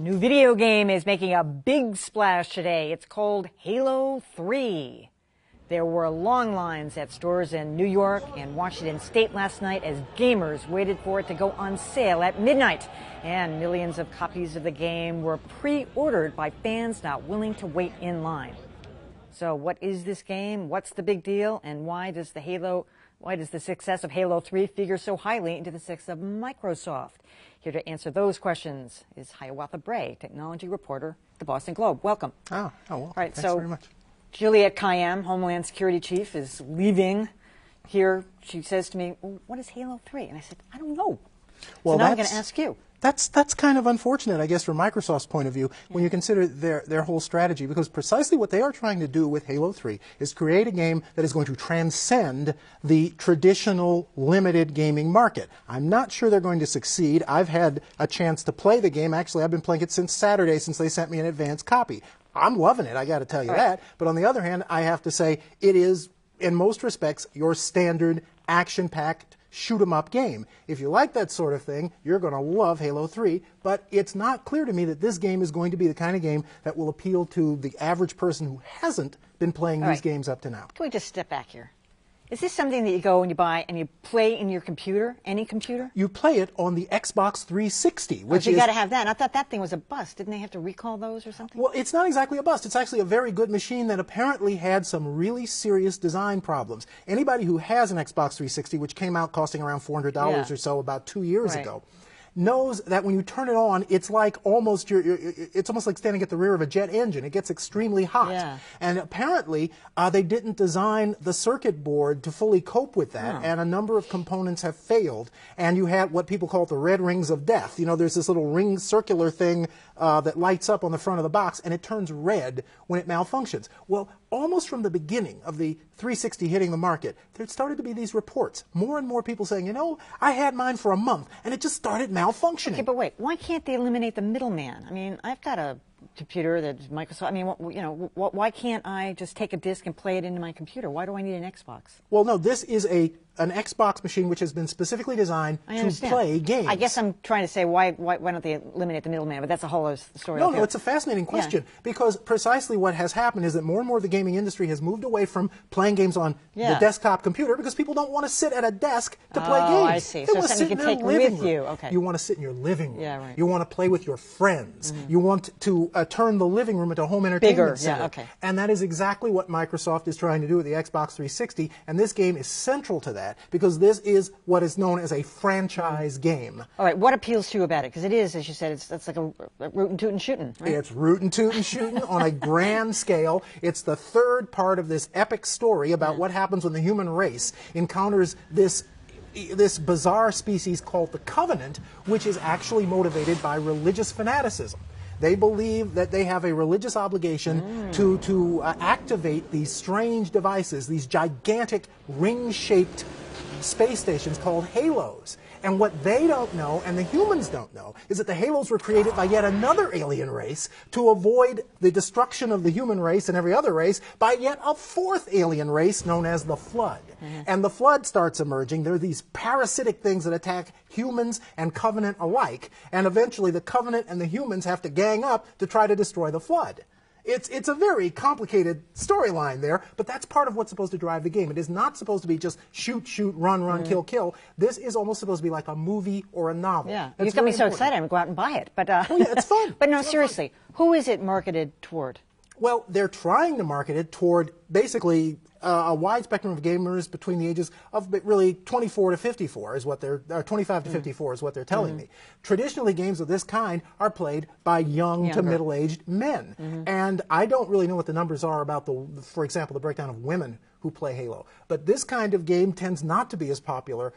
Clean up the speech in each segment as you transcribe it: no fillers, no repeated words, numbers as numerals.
A new video game is making a big splash today. It's called Halo 3. There were long lines at stores in New York and Washington State last night as gamers waited for it to go on sale at midnight. And millions of copies of the game were pre-ordered by fans not willing to wait in line. So what is this game? What's the big deal? And why does the success of Halo 3 figure so highly into the success of Microsoft? Here to answer those questions is Hiawatha Bray, technology reporter at the Boston Globe. Welcome. Oh, well, all right, thanks very much. Juliette Kayyem, Homeland Security Chief, is leaving here. She says to me, well, what is Halo 3? And I said, I don't know. Well, so now I'm going to ask you. That's kind of unfortunate, I guess, from Microsoft's point of view, when you consider their whole strategy, because precisely what they are trying to do with Halo 3 is create a game that is going to transcend the traditional limited gaming market. I'm not sure they're going to succeed. I've had a chance to play the game. Actually, I've been playing it since Saturday, since they sent me an advance copy. I'm loving it, I got to tell you that. But on the other hand, I have to say it is, in most respects, your standard action-packed shoot-'em-up game. If you like that sort of thing, you're going to love Halo 3, but it's not clear to me that this game is going to be the kind of game that will appeal to the average person who hasn't been playing these games up to now. Can we just step back here? Is this something that you go and you buy and you play in your computer, any computer? You play it on the Xbox 360, which you got to have that. I thought that thing was a bust. Didn't they have to recall those or something? Well, it's not exactly a bust. It's actually a very good machine that apparently had some really serious design problems. Anybody who has an Xbox 360, which came out costing around $400 or so about 2 years ago, knows that when you turn it on, it's like it's almost like standing at the rear of a jet engine. It gets extremely hot. And apparently, they didn't design the circuit board to fully cope with that, and a number of components have failed. And you had what people call the red rings of death. You know, there's this little ring circular thing that lights up on the front of the box, and it turns red when it malfunctions. Well, almost from the beginning of the 360 hitting the market, there started to be these reports. More and more people saying, you know, I had mine for a month, and it just started malfunctioning. Okay, but wait, why can't they eliminate the middleman? I mean, I've got a computer that's Microsoft. I mean, you know, why can't I just take a disc and play it into my computer? Why do I need an Xbox? Well, no, this is an Xbox machine which has been specifically designed to play games. I guess I'm trying to say why don't they eliminate the middleman? But that's a whole other story. No, it's a fascinating question because precisely what has happened is that more and more of the gaming industry has moved away from playing games on the desktop computer because people don't want to sit at a desk to play games. Oh, I see. So something you can take with you. Okay. You want to sit in your living room. Yeah, right. You want to play with your friends. You want to turn the living room into a home entertainment center. Yeah, okay. And that is exactly what Microsoft is trying to do with the Xbox 360, and this game is central to that because this is what is known as a franchise game. All right, what appeals to you about it? Because it is, as you said, it's like a rootin' tootin' shootin', right? It's rootin' tootin' shootin' on a grand scale. It's the third part of this epic story about what happens when the human race encounters this bizarre species called the Covenant, which is actually motivated by religious fanaticism. They believe that they have a religious obligation to activate these strange devices, these gigantic ring-shaped space stations called halos. And what they don't know, and the humans don't know, is that the halos were created by yet another alien race to avoid the destruction of the human race and every other race by yet a fourth alien race known as the Flood. And the Flood starts emerging. There are these parasitic things that attack humans and Covenant alike. And eventually the Covenant and the humans have to gang up to try to destroy the Flood. It's a very complicated storyline there, but that's part of what's supposed to drive the game. It is not supposed to be just shoot, shoot, run, run, kill, kill. This is almost supposed to be like a movie or a novel. Yeah, you've got me so excited I'm going to go out and buy it. But, oh, yeah, it's fun. But no, seriously, who is it marketed toward? Well, they're trying to market it toward basically a wide spectrum of gamers between the ages of really 24 to 54 is what they're 25 to 54 is what they're telling me. Traditionally, games of this kind are played by young to middle-aged men, and I don't really know what the numbers are about for example, the breakdown of women who play Halo. But this kind of game tends not to be as popular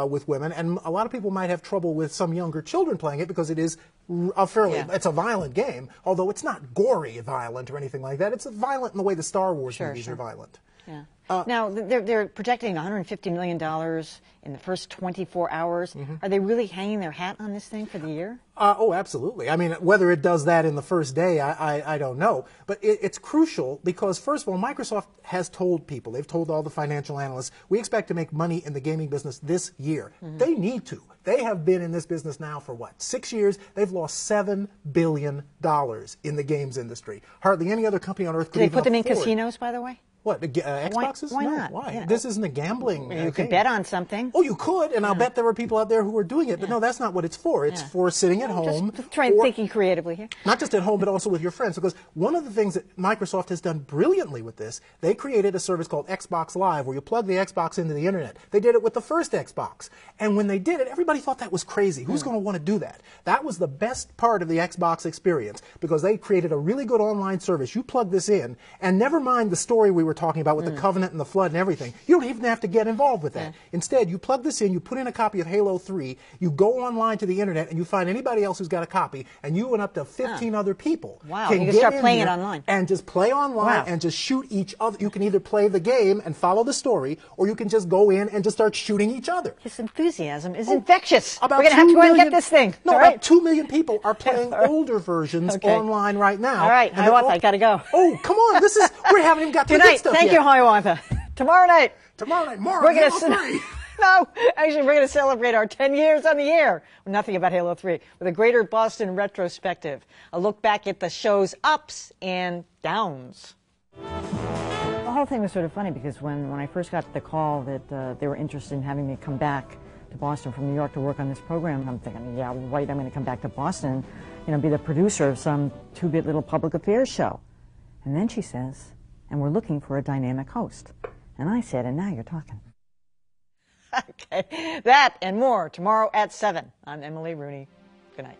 with women, and a lot of people might have trouble with some younger children playing it because it is it's a violent game, although it's not gory violent or anything like that. It's violent in the way the Star Wars movies are violent. Yeah. Now, they're projecting $150 million in the first 24 hours. Are they really hanging their hat on this thing for the year? Oh, absolutely. I mean, whether it does that in the first day, I don't know. But it's crucial because, first of all, Microsoft has told people, they've told all the financial analysts, we expect to make money in the gaming business this year. They need to. They have been in this business now for, what, 6 years? They've lost $7 billion in the games industry. Hardly any other company on earth could Do they even put them in afford. Casinos, by the way? What, Xboxes? Why No, not? why? Yeah. This isn't a gambling You could game. bet on something. Oh, you could, and I'll bet there were people out there who were doing it, but no, that's not what it's for. It's for sitting at home. Just trying thinking creatively here. Not just at home, but also with your friends. Because one of the things that Microsoft has done brilliantly with this, they created a service called Xbox Live, where you plug the Xbox into the internet. They did it with the first Xbox. And when they did it, everybody thought that was crazy. Who's going to want to do that? That was the best part of the Xbox experience, because they created a really good online service. You plug this in, and never mind the story we were talking about with the Covenant and the Flood and everything. You don't even have to get involved with that. Instead, you plug this in, you put in a copy of Halo 3, you go online to the internet, and you find anybody else who's got a copy, and you and up to 15 other people you can start playing it online. and just play online and just shoot each other. You can either play the game and follow the story, or you can just go in and just start shooting each other. His enthusiasm is infectious. About We're going to have to go and get this thing. No, All about right. 2 million people are playing older versions online right now. All right, Hiawatha, I got to go. Oh, come on. We haven't even got to Good the good night. stuff Thank yet. you, Hiawatha. Tomorrow night. More We're Halo gonna 3. No, actually, we're going to celebrate our 10 years on the air. Nothing about Halo 3 with a Greater Boston retrospective. A look back at the show's ups and downs. The whole thing was sort of funny because when I first got the call that they were interested in having me come back to Boston from New York to work on this program, I'm thinking, yeah, right, I'm going to come back to Boston, be the producer of some two-bit little public affairs show. And then she says, and we're looking for a dynamic host. And I said, and now you're talking. Okay, that and more tomorrow at 7. I'm Emily Rooney. Good night.